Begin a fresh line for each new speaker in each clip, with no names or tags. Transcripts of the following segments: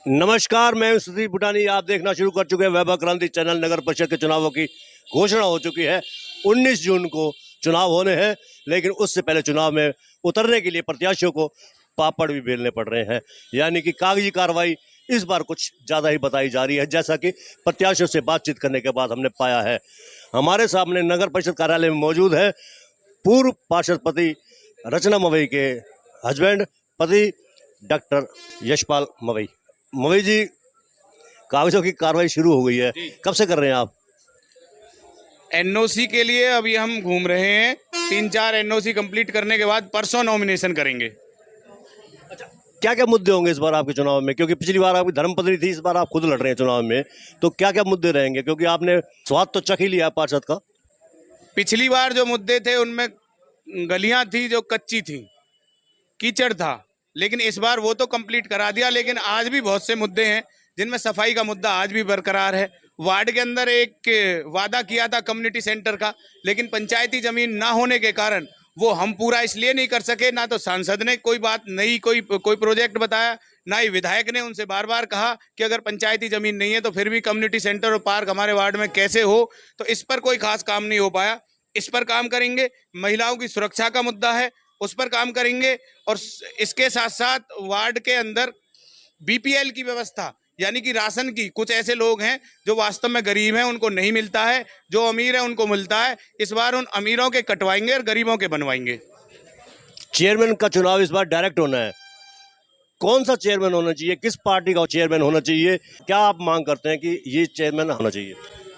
नमस्कार, मैं हूं सुदीप भूटानी। आप देखना शुरू कर चुके हैं वैभव क्रांति चैनल। नगर परिषद के चुनावों की घोषणा हो चुकी है। 19 जून को चुनाव होने हैं, लेकिन उससे पहले चुनाव में उतरने के लिए प्रत्याशियों को पापड़ भी बेलने पड़ रहे हैं। यानी कि कागजी कार्रवाई इस बार कुछ ज़्यादा ही बताई जा रही है, जैसा कि प्रत्याशियों से बातचीत करने के बाद हमने पाया है। हमारे सामने नगर परिषद कार्यालय में मौजूद है पूर्व पार्षद पति रचना मवई के हस्बैंड पति डॉक्टर यशपाल मवई। मवई जी, कागजों की कार्रवाई शुरू हो गई है, कब से कर रहे हैं आप?
एनओसी के लिए अभी हम घूम रहे हैं। 3-4 एनओसी कंप्लीट करने के बाद परसों नॉमिनेशन करेंगे।
क्या क्या मुद्दे होंगे इस बार आपके चुनाव में? क्योंकि पिछली बार आपकी धर्मपत्नी थी, इस बार आप खुद लड़ रहे हैं चुनाव में, तो क्या क्या मुद्दे रहेंगे? क्योंकि आपने स्वाद तो चख ही लिया पार्षद का।
पिछली बार जो मुद्दे थे उनमें गलियां थी जो कच्ची थी, कीचड़ था, लेकिन इस बार वो तो कंप्लीट करा दिया। लेकिन आज भी बहुत से मुद्दे हैं जिनमें सफाई का मुद्दा आज भी बरकरार है। वार्ड के अंदर एक वादा किया था कम्युनिटी सेंटर का, लेकिन पंचायती जमीन ना होने के कारण वो हम पूरा इसलिए नहीं कर सके। ना तो सांसद ने कोई बात नई कोई प्रोजेक्ट बताया, ना ही विधायक ने उनसे बार बार कहा कि अगर पंचायती जमीन नहीं है तो फिर भी कम्युनिटी सेंटर और पार्क हमारे वार्ड में कैसे हो। तो इस पर कोई खास काम नहीं हो पाया। इस पर काम करेंगे। महिलाओं की सुरक्षा का मुद्दा है, उस पर काम करेंगे। और इसके साथ साथ वार्ड के अंदर बीपीएल की व्यवस्था, यानी कि राशन की, कुछ ऐसे लोग हैं जो वास्तव में गरीब हैं, उनको नहीं मिलता है, जो अमीर है उनको मिलता है। इस बार उन अमीरों के कटवाएंगे और गरीबों के बनवाएंगे।
चेयरमैन का चुनाव इस बार डायरेक्ट होना है। कौन सा चेयरमैन होना चाहिए? किस पार्टी का चेयरमैन होना चाहिए? क्या आप मांग करते हैं कि ये चेयरमैन होना चाहिए?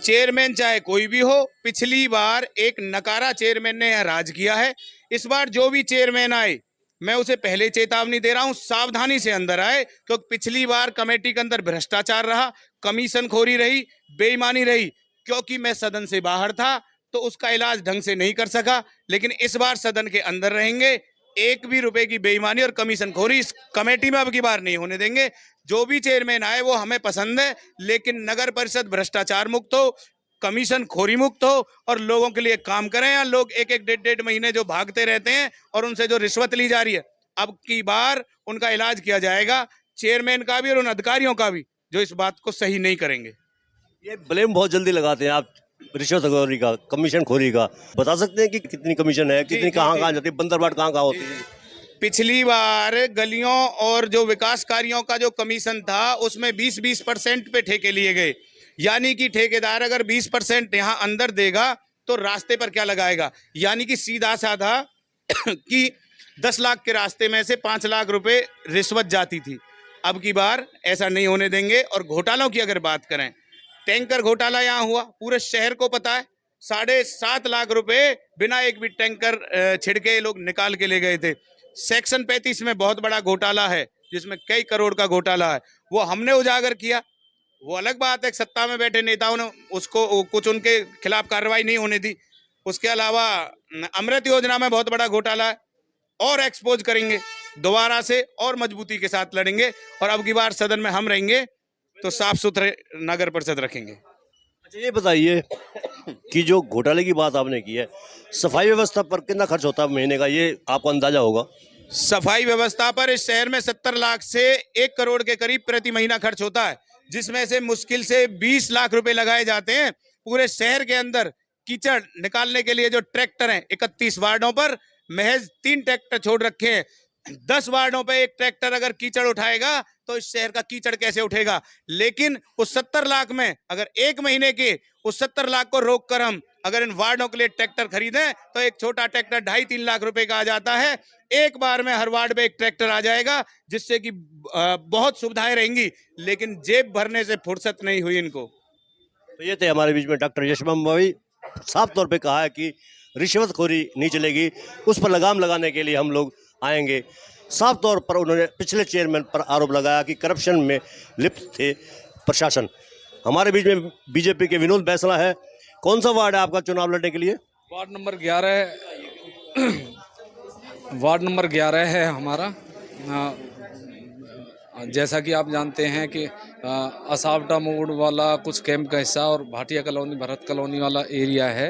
चेयरमैन चाहे कोई भी हो, पिछली बार एक नकारा चेयरमैन ने यहाँ राज किया है। इस बार जो भी चेयरमैन आए, मैं उसे पहले चेतावनी दे रहा हूं, सावधानी से अंदर आए, क्योंकि पिछली बार कमेटी के अंदर भ्रष्टाचार रहा, कमीशन खोरी रही, बेईमानी रही। क्योंकि मैं सदन से बाहर था तो उसका इलाज ढंग से नहीं कर सका, लेकिन इस बार सदन के अंदर रहेंगे। एक भी रुपए की बेईमानी और कमीशन खोरी इस कमेटी में अब की बार नहीं होने देंगे। जो भी चेयरमैन आए वो हमें पसंद है, लेकिन नगर परिषद भ्रष्टाचार मुक्त हो, कमीशन खोरी मुक्त हो और लोगों के लिए काम करें। या लोग एक एक डेढ़ महीने जो भागते रहते हैं और उनसे जो रिश्वत ली जा रही है, अब की बार उनका इलाज किया जाएगा, चेयरमैन का भी और उन अधिकारियों का भी जो इस बात को सही नहीं करेंगे।
ये ब्लेम बहुत जल्दी लगाते हैं आप रिश्वतखोरी का, कमीशन खोरी का। बता सकते हैं कि कितनी कमीशन है, कितनी कहाँ कहाँ जाती है, बंदरबाट कहाँ कहाँ होती है?
पिछली बार गलियों और जो विकास कार्यों का जो कमीशन था उसमें 20% पे ठेके लिए गए। यानी कि ठेकेदार अगर 20% यहाँ अंदर देगा तो रास्ते पर क्या लगाएगा। यानी कि सीधा साधा कि 10 लाख के रास्ते में से 5 लाख रुपए रिश्वत जाती थी। अब की बार ऐसा नहीं होने देंगे। और घोटालों की अगर बात करें, टैंकर घोटाला यहाँ हुआ, पूरे शहर को पता है। 7.5 लाख रुपए बिना एक भी टैंकर छिड़के लोग निकाल के ले गए थे। सेक्शन 35 में बहुत बड़ा घोटाला है, जिसमें कई करोड़ का घोटाला है, वो हमने उजागर किया। वो अलग बात है, सत्ता में बैठे नेताओं ने उसको कुछ उनके खिलाफ कार्रवाई नहीं होने दी। उसके अलावा अमृत योजना में बहुत बड़ा घोटाला है, और एक्सपोज करेंगे दोबारा से और मजबूती के साथ लड़ेंगे। और अब की बार सदन में हम रहेंगे तो साफ सुथरे नगर परिषद रखेंगे।
अच्छा, ये बताइए कि जो घोटाले की बात आपने की है, सफाई व्यवस्था पर कितना खर्च होता है महीने का, ये आपको अंदाजा होगा?
सफाई व्यवस्था पर इस शहर में 70 लाख से 1 करोड़ के करीब प्रति महीना खर्च होता है, जिसमें से मुश्किल से 20 लाख रुपए लगाए जाते हैं पूरे शहर के अंदर कीचड़ निकालने के लिए। जो ट्रैक्टर हैं 31 वार्डों पर महज 3 ट्रैक्टर छोड़ रखे हैं। 10 वार्डों पे एक ट्रैक्टर अगर कीचड़ उठाएगा तो इस शहर का कीचड़ कैसे उठेगा। लेकिन उस 70 लाख में अगर एक महीने के उस 70 लाख को रोक कर हम अगर इन वार्डों के लिए ट्रैक्टर खरीदें तो एक छोटा ट्रैक्टर 2.5-3 लाख रुपए का आ जाता है। एक बार में हर वार्ड में एक ट्रैक्टर आ जाएगा, जिससे कि बहुत सुविधाएं रहेंगी, लेकिन जेब भरने से फुर्सत नहीं हुई इनको।
तो ये थे हमारे बीच में डॉक्टर यशपाल मवई। साफ तौर पे कहा है कि रिश्वतखोरी नहीं चलेगी, उस पर लगाम लगाने के लिए हम लोग आएंगे। साफ तौर पर उन्होंने पिछले चेयरमैन पर आरोप लगाया कि करप्शन में लिप्त थे प्रशासन। हमारे बीच में बीजेपी के विनोद बैसला है। कौन सा वार्ड है आपका चुनाव लड़ने के लिए?
वार्ड नंबर 11 वार्ड नंबर 11 है हमारा। जैसा कि आप जानते हैं कि असावटा मोड़ वाला कुछ कैंप का हिस्सा और भाटिया कॉलोनी, भरत कॉलोनी वाला एरिया है।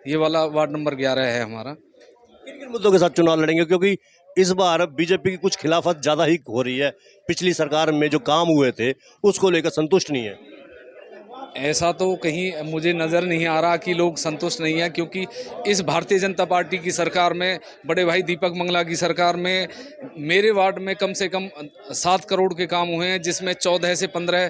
ये वाला वार्ड नंबर 11 है हमारा।
किन किन मुद्दों के साथ चुनाव लड़ेंगे? क्योंकि इस बार बीजेपी की कुछ खिलाफत ज़्यादा ही हो रही है, पिछली सरकार में जो काम हुए थे उसको लेकर संतुष्ट नहीं है।
ऐसा तो कहीं मुझे नज़र नहीं आ रहा कि लोग संतुष्ट नहीं हैं, क्योंकि इस भारतीय जनता पार्टी की सरकार में, बड़े भाई दीपक मंगला की सरकार में, मेरे वार्ड में कम से कम 7 करोड़ के काम हुए हैं, जिसमें 14 से 15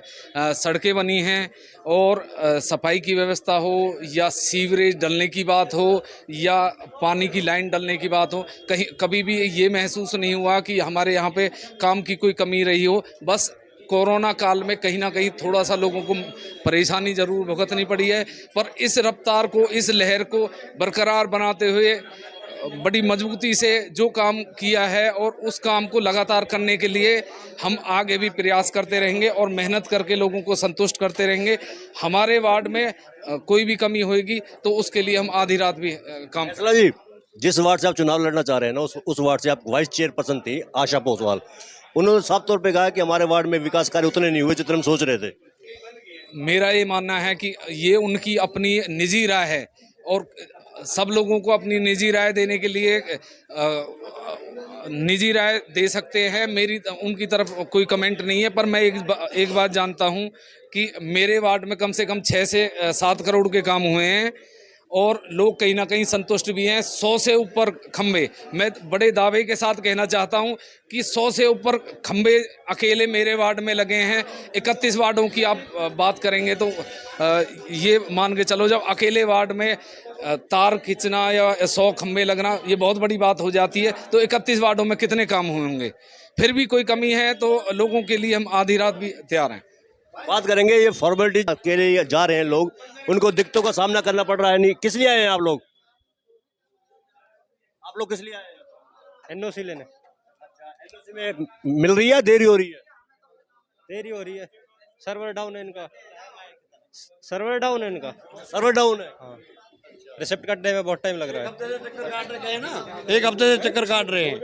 सड़कें बनी हैं। और सफाई की व्यवस्था हो या सीवरेज डलने की बात हो या पानी की लाइन डलने की बात हो, कहीं कभी भी ये महसूस नहीं हुआ कि हमारे यहाँ पे काम की कोई कमी रही हो। बस कोरोना काल में कहीं ना कहीं थोड़ा सा लोगों को परेशानी ज़रूर भुगतनी पड़ी है, पर इस रफ्तार को, इस लहर को बरकरार बनाते हुए बड़ी मजबूती से जो काम किया है और उस काम को लगातार करने के लिए हम आगे भी प्रयास करते रहेंगे और मेहनत करके लोगों को संतुष्ट करते रहेंगे। हमारे वार्ड में कोई भी कमी होगी तो उसके लिए हम आधी रात भी काम
फैसला जी, जिस वार्ड से आप चुनाव लड़ना चाह रहे हैं ना, उस वार्ड से आप वाइस चेयरपर्सन थी आशा पोसवाल, उन्होंने साफ तौर पे कहा कि हमारे वार्ड में विकास कार्य उतने नहीं हुए जितने हम सोच रहे थे।
मेरा ये मानना है कि ये उनकी अपनी निजी राय है और सब लोगों को अपनी निजी राय देने के लिए निजी राय दे सकते हैं। मेरी उनकी तरफ कोई कमेंट नहीं है, पर मैं एक बात जानता हूं कि मेरे वार्ड में कम से कम 6 से 7 करोड़ के काम हुए हैं और लोग कहीं ना कहीं संतुष्ट भी हैं। 100 से ऊपर खंबे, मैं बड़े दावे के साथ कहना चाहता हूं कि 100 से ऊपर खंबे अकेले मेरे वार्ड में लगे हैं। 31 वार्डों की आप बात करेंगे तो ये मान के चलो, जब अकेले वार्ड में तार खींचना या 100 खंबे लगना ये बहुत बड़ी बात हो जाती है, तो 31 वार्डों में कितने काम हुए होंगे। फिर भी कोई कमी है तो लोगों के लिए हम आधी रात भी तैयार हैं।
बात करेंगे, ये फॉर्मेलिटी के लिए जा रहे हैं लोग, उनको दिक्कतों का सामना करना पड़ रहा है। नहीं, किस लिए आए हैं आप लोग? किस लिए आए हैं?
एनओसी लेने।
अच्छा, एनओसी में मिल रही है, देरी हो रही है?
देरी हो रही है, सर्वर डाउन है इनका, सर्वर डाउन है इनका।
सर्वर डाउन है।
हाँ, रिसिप्ट कटने में बहुत टाइम लग रहा है।
एक हफ्ते से चक्कर काट रहे हैं,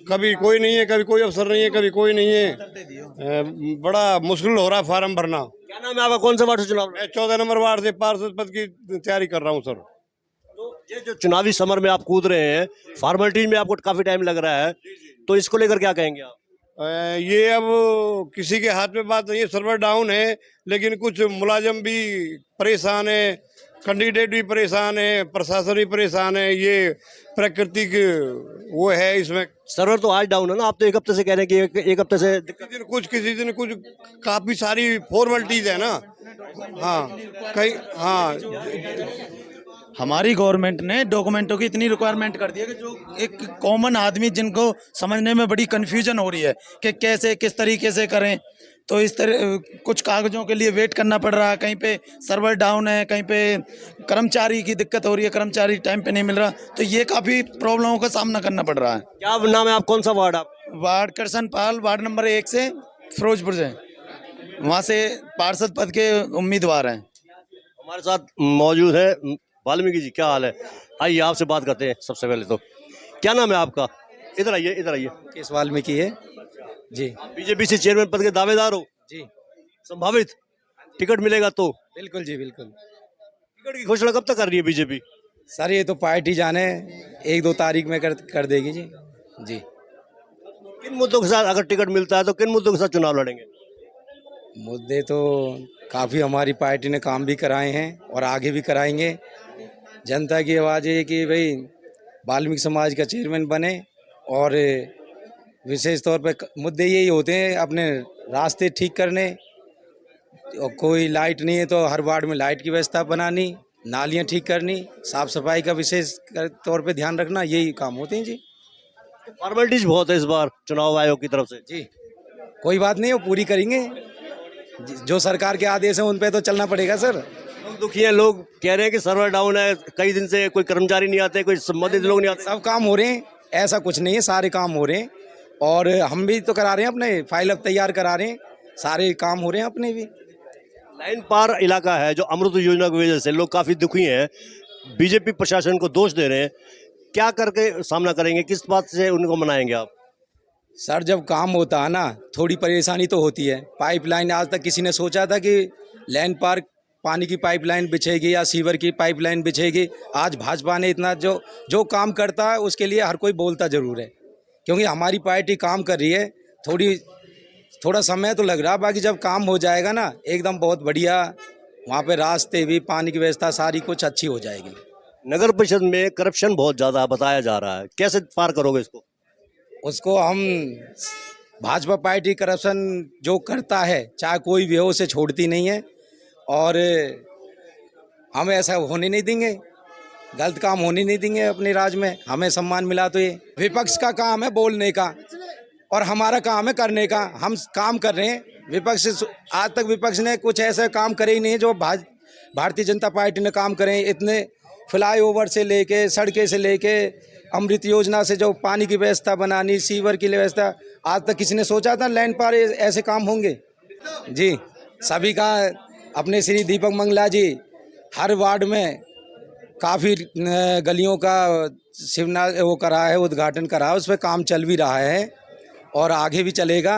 कभी कोई नहीं है, कभी कोई अफसर नहीं है, कभी कोई नहीं है। बड़ा मुश्किल हो रहा है फॉर्म भरना।
क्या नाम है आपका, कौन सा वार्ड से चुनाव?
मैं 14 नंबर वार्ड से पार्षद पद की तैयारी कर रहा हूँ सर।
तो ये जो चुनावी समर में आप कूद रहे हैं, फॉर्मेलिटी में आपको काफी टाइम लग रहा है, तो इसको लेकर क्या कहेंगे आप?
ये अब किसी के हाथ में बात नहीं है, सर्वर डाउन है, लेकिन कुछ मुलाजिम भी परेशान है, कैंडिडेट भी परेशान है, प्रशासन भी परेशान है। ये प्राकृतिक वो है इसमें।
सर्वर तो आज डाउन है ना, आप तो एक हफ्ते से कह रहे हैं कि एक हफ्ते से
किसी दिन कुछ काफी सारी फॉर्मेलिटीज है ना। हाँ, कहीं हाँ,
हमारी गवर्नमेंट ने डॉक्यूमेंटों की इतनी रिक्वायरमेंट कर दी है कि जो एक कॉमन आदमी जिनको समझने में बड़ी कंफ्यूजन हो रही है कि कैसे किस तरीके से करें, तो इस तरह कुछ कागजों के लिए वेट करना पड़ रहा है। कहीं पे सर्वर डाउन है, कहीं पे कर्मचारी की दिक्कत हो रही है, कर्मचारी टाइम पे नहीं मिल रहा, तो ये काफ़ी प्रॉब्लमों का सामना करना पड़ रहा है।
क्या नाम है आप, कौन सा वार्ड आप?
वार्ड करसन पाल, वार्ड नंबर 1 से, फिरोजपुर से, वहाँ से पार्षद पद के उम्मीदवार हैं।
हमारे साथ मौजूद है वाल्मीकि जी, क्या हाल है? आइए आपसे बात करते हैं। सबसे पहले तो क्या नाम है आपका? इधर आइए, इधर आइए।
किस वाल्मीकि है जी?
आप बीजेपी से चेयरमैन पद के दावेदार हो
जी,
संभावित टिकट मिलेगा तो?
बिल्कुल जी, बिल्कुल।
टिकट की घोषणा कब तक कर रही है बीजेपी?
सर ये तो पार्टी जाने 1-2 तारीख में कर देगी जी। जी,
किन मुद्दों के साथ अगर टिकट मिलता है तो किन मुद्दों के साथ चुनाव लड़ेंगे?
मुद्दे तो काफ़ी हमारी पार्टी ने काम भी कराए हैं और आगे भी कराएंगे। जनता की आवाज़ है कि भाई वाल्मीकि समाज का चेयरमैन बने, और विशेष तौर पे मुद्दे यही होते हैं, अपने रास्ते ठीक करने, और कोई लाइट नहीं है तो हर वार्ड में लाइट की व्यवस्था बनानी, नालियां ठीक करनी, साफ सफाई का विशेष तौर पे ध्यान रखना, यही काम होते हैं जी।
फॉर्मेलिटीज बहुत है इस बार चुनाव आयोग की तरफ से।
जी, कोई बात नहीं, वो पूरी करेंगे। जो सरकार के आदेश हैं उन पे तो चलना पड़ेगा सर।
लोग दुखी हैं, लोग कह रहे हैं कि सर्वर डाउन है, कई दिन से कोई कर्मचारी नहीं आते, कोई संबंधित लोग नहीं आते।
सब काम हो रहे हैं, ऐसा कुछ नहीं है, सारे काम हो रहे हैं, और हम भी तो करा रहे हैं, अपने फाइल अब तैयार करा रहे हैं, सारे काम हो रहे हैं अपने भी।
लाइन पार इलाका है जो अमृत योजना की वजह से लोग काफी दुखी हैं, बीजेपी प्रशासन को दोष दे रहे हैं, क्या करके सामना करेंगे, किस बात से उनको मनाएंगे आप?
सर जब काम होता है ना, थोड़ी परेशानी तो होती है। पाइपलाइन, आज तक किसी ने सोचा था कि लैंड पार्क पानी की पाइपलाइन बिछेगी या सीवर की पाइपलाइन बिछेगी? आज भाजपा ने इतना जो काम करता है उसके लिए हर कोई बोलता ज़रूर है क्योंकि हमारी पार्टी काम कर रही है। थोड़ा समय तो लग रहा, बाकी जब काम हो जाएगा ना एकदम बहुत बढ़िया, वहाँ पे रास्ते भी, पानी की व्यवस्था सारी कुछ अच्छी हो जाएगी।
नगर परिषद में करप्शन बहुत ज्यादा बताया जा रहा है, कैसे पार करोगे इसको?
उसको हम, भाजपा पार्टी करप्शन जो करता है चाहे कोई भी हो उसे छोड़ती नहीं है, और हम ऐसा होने नहीं देंगे, गलत काम होने नहीं देंगे अपने राज्य में। हमें सम्मान मिला तो ये विपक्ष का काम है बोलने का और हमारा काम है करने का। हम काम कर रहे हैं, विपक्ष आज तक विपक्ष ने कुछ ऐसा काम करे ही नहीं है जो भारतीय जनता पार्टी ने काम करे। इतने फ्लाईओवर से लेके, सड़कें से लेके, अमृत योजना से जो पानी की व्यवस्था बनानी, सीवर की व्यवस्था, आज तक किसी ने सोचा था लैंड पर ऐसे काम होंगे? जी, सभी का अपने श्री दीपक मंगला जी हर वार्ड में काफ़ी गलियों का शिवनाथ वो करा है, उद्घाटन करा है, उस पर काम चल भी रहा है और आगे भी चलेगा।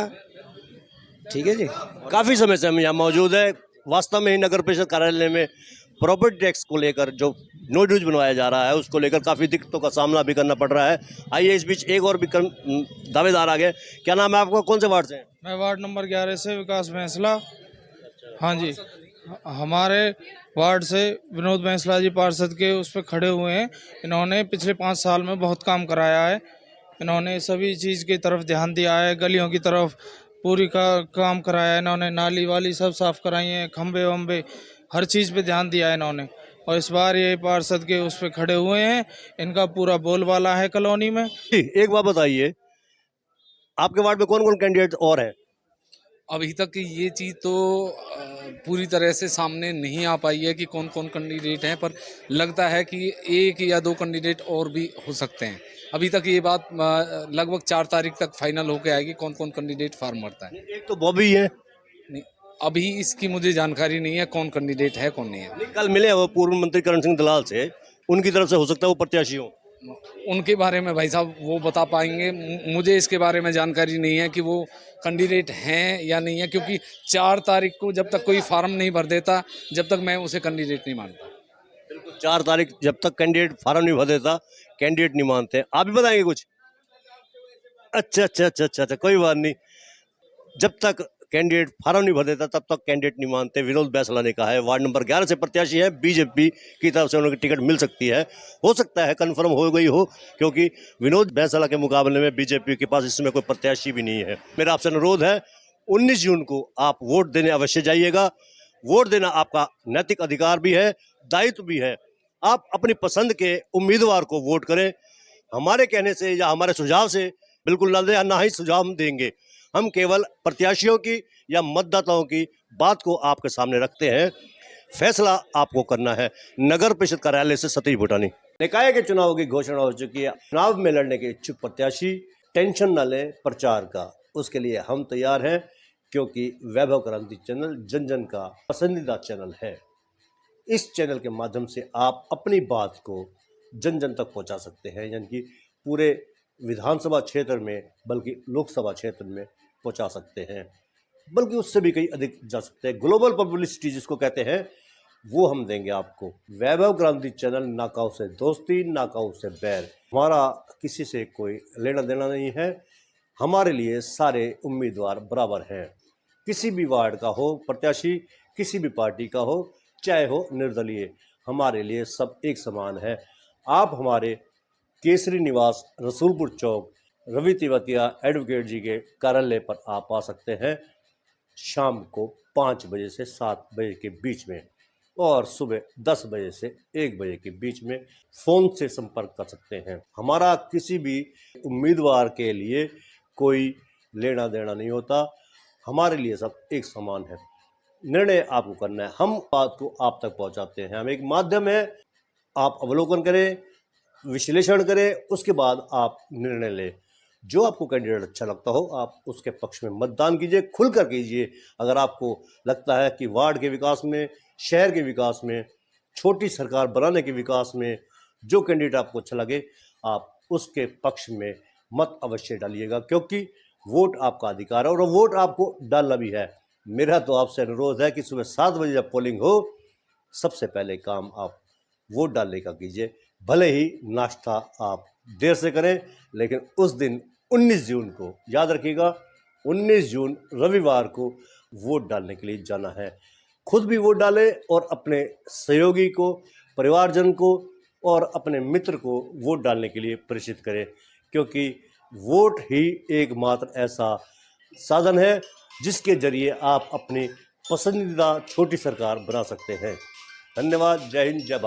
ठीक है जी।
काफी समय से हम यहाँ मौजूद है। वास्तव में ही नगर परिषद कार्यालय में प्रॉपर्टी टैक्स को लेकर जो नो ड्यूज बनवाया जा रहा है उसको लेकर काफी दिक्कतों का सामना भी करना पड़ रहा है। आइए इस बीच एक और भी दावेदार आ गए। क्या नाम है आपका, कौन से वार्ड से हैं?
मैं वार्ड नंबर 11 से विकास बैंसला। हाँ जी, हमारे वार्ड से विनोद बैंसला जी पार्षद के उस पर खड़े हुए हैं। इन्होंने पिछले 5 साल में बहुत काम कराया है। इन्होंने सभी चीज़ की तरफ ध्यान दिया है, गलियों की तरफ पूरी काम कराया है। इन्होंने नाली वाली सब साफ कराई हैं, खंबे वम्बे हर चीज़ पे ध्यान दिया है इन्होंने। और इस बार ये पार्षद के उस पर खड़े हुए हैं, इनका पूरा बोलबाला है कॉलोनी में।
एक बात बताइए, आपके वार्ड में कौन कौन कैंडिडेट और हैं?
अभी तक ये चीज़ तो पूरी तरह से सामने नहीं आ पाई है कि कौन कौन कैंडिडेट हैं, पर लगता है कि 1 या 2 कैंडिडेट और भी हो सकते हैं। अभी तक ये बात लगभग 4 तारीख तक फाइनल होके आएगी कौन कौन कैंडिडेट फॉर्म भरता है।
एक तो बॉबी है।
नहीं, अभी इसकी मुझे जानकारी नहीं है कौन कैंडिडेट है कौन नहीं है।
नहीं, कल मिले वो पूर्व मंत्री करण सिंह दलाल से, उनकी तरफ से हो सकता है वो प्रत्याशी हो।
उनके बारे में भाई साहब वो बता पाएंगे, मुझे इसके बारे में जानकारी नहीं है कि वो कैंडिडेट हैं या नहीं है, क्योंकि 4 तारीख को जब तक कोई फार्म नहीं भर देता जब तक मैं उसे कैंडिडेट नहीं मानता।
बिल्कुल, 4 तारीख जब तक कैंडिडेट फार्म नहीं भर देता कैंडिडेट नहीं मानते। आप भी बताएंगे कुछ? अच्छा, कोई बात नहीं। जब तक कैंडिडेट फार्म नहीं भर देता तब तक कैंडिडेट नहीं मानते, विनोद बैंसला ने कहा है। वार्ड नंबर 11 से प्रत्याशी है, बीजेपी की तरफ से उन्हें टिकट मिल सकती है। हो सकता है कंफर्म हो गई हो, क्योंकि विनोद बैंसला के मुकाबले में बीजेपी के पास इस समय कोई प्रत्याशी भी नहीं है। मेरा आपसे अनुरोध है, 19 जून को आप वोट देने अवश्य जाइएगा। वोट देना आपका नैतिक अधिकार भी है, दायित्व भी है। आप अपनी पसंद के उम्मीदवार को वोट करें। हमारे कहने से या हमारे सुझाव से बिल्कुल ना ही सुझाव हम देंगे। हम केवल प्रत्याशियों की या मतदाताओं की बात को आपके सामने रखते हैं। फैसला आपको करना है। नगर परिषद कार्यालय से सतीश भूटानी। निकाय के चुनाव की घोषणा हो चुकी है। चुनाव में लड़ने के इच्छुक प्रत्याशी टेंशन न लें प्रचार का, उसके लिए हम तैयार हैं, क्योंकि वैभव क्रांति चैनल जन जन का पसंदीदा चैनल है। इस चैनल के माध्यम से आप अपनी बात को जन जन तक पहुंचा सकते हैं, यानी कि पूरे विधानसभा क्षेत्र में बल्कि लोकसभा क्षेत्र में पहुंचा सकते हैं, बल्कि उससे भी कहीं अधिक जा सकते हैं। ग्लोबल पब्लिसिटी जिसको कहते हैं वो हम देंगे आपको। वैभव क्रांति चैनल, नाकाऊ से दोस्ती, नाकाऊ से बैर। हमारा किसी से कोई लेना देना नहीं है। हमारे लिए सारे उम्मीदवार बराबर हैं। किसी भी वार्ड का हो प्रत्याशी, किसी भी पार्टी का हो, चाहे हो निर्दलीय, हमारे लिए सब एक समान है। आप हमारे केसरी निवास रसूलपुर चौक रवि तिवातिया एडवोकेट जी के कार्यालय पर आप आ सकते हैं शाम को 5 बजे से 7 बजे के बीच में, और सुबह 10 बजे से 1 बजे के बीच में फ़ोन से संपर्क कर सकते हैं। हमारा किसी भी उम्मीदवार के लिए कोई लेना देना नहीं होता। हमारे लिए सब एक समान है। निर्णय आपको करना है, हम बात को आप तक पहुंचाते हैं। हम एक माध्यम है। आप अवलोकन करें, विश्लेषण करें, उसके बाद आप निर्णय लें। जो आपको कैंडिडेट अच्छा लगता हो आप उसके पक्ष में मतदान कीजिए, खुलकर कीजिए। अगर आपको लगता है कि वार्ड के विकास में, शहर के विकास में, छोटी सरकार बनाने के विकास में जो कैंडिडेट आपको अच्छा लगे आप उसके पक्ष में मत अवश्य डालिएगा, क्योंकि वोट आपका अधिकार है और वोट आपको डालना भी है। मेरा तो आपसे अनुरोध है कि सुबह 7 बजे जब पोलिंग हो सबसे पहले काम आप वोट डालने का कीजिए। भले ही नाश्ता आप देर से करें, लेकिन उस दिन 19 जून को, याद रखिएगा 19 जून रविवार को वोट डालने के लिए जाना है। खुद भी वोट डालें और अपने सहयोगी को, परिवारजन को और अपने मित्र को वोट डालने के लिए प्रेरित करें, क्योंकि वोट ही एकमात्र ऐसा साधन है जिसके जरिए आप अपनी पसंदीदा छोटी सरकार बना सकते हैं। धन्यवाद। जय हिंद, जय भारत।